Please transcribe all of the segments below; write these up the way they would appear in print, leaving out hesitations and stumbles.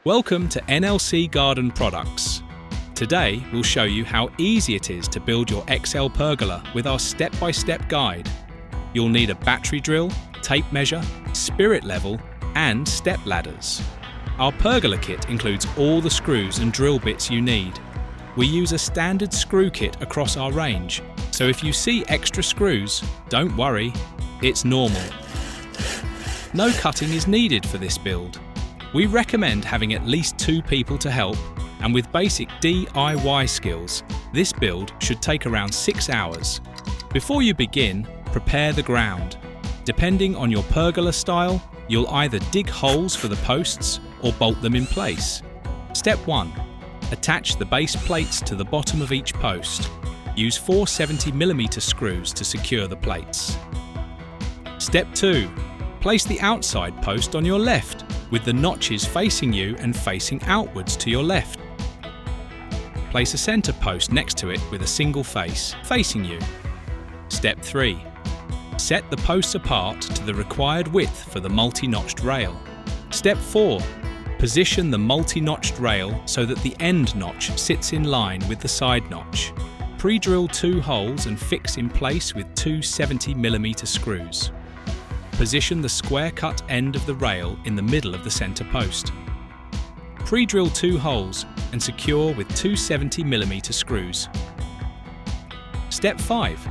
Welcome to NLC Garden Products. Today we'll show you how easy it is to build your XL Pergola with our step-by-step guide. You'll need a battery drill, tape measure, spirit level and step ladders. Our Pergola kit includes all the screws and drill bits you need. We use a standard screw kit across our range, so if you see extra screws, don't worry, it's normal. No cutting is needed for this build. We recommend having at least 2 people to help, and with basic DIY skills, this build should take around 6 hours. Before you begin, prepare the ground. Depending on your pergola style, you'll either dig holes for the posts or bolt them in place. Step 1. Attach the base plates to the bottom of each post. Use 4 70mm screws to secure the plates. Step 2. Place the outside post on your left, with the notches facing you and facing outwards to your left. Place a centre post next to it with a single face, facing you. Step 3. Set the posts apart to the required width for the multi-notched rail. Step 4. Position the multi-notched rail so that the end notch sits in line with the side notch. Pre-drill 2 holes and fix in place with 2 70mm screws. Position the square-cut end of the rail in the middle of the centre post. Pre-drill 2 holes and secure with 2 70mm screws. Step 5.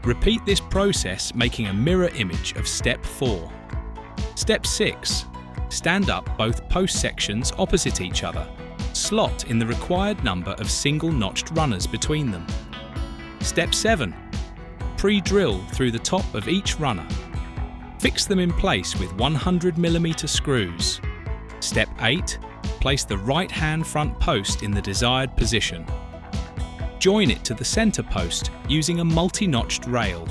Repeat this process, making a mirror image of Step 4. Step 6. Stand up both post sections opposite each other. Slot in the required number of single-notched runners between them. Step 7. Pre-drill through the top of each runner. Fix them in place with 100mm screws. Step 8. Place the right-hand front post in the desired position. Join it to the centre post using a multi-notched rail.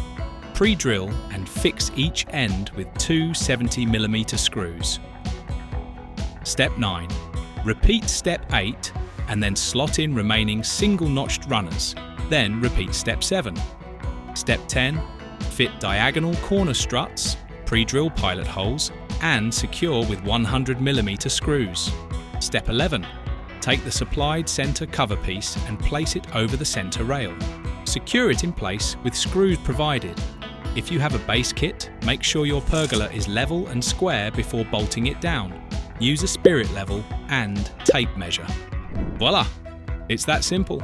Pre-drill and fix each end with 2 70mm screws. Step 9. Repeat Step 8 and then slot in remaining single-notched runners. Then repeat Step 7. Step 10. Fit diagonal corner struts, pre-drill pilot holes and secure with 100mm screws. Step 11. Take the supplied centre cover piece and place it over the centre rail. Secure it in place with screws provided. If you have a base kit, make sure your pergola is level and square before bolting it down. Use a spirit level and tape measure. Voila! It's that simple.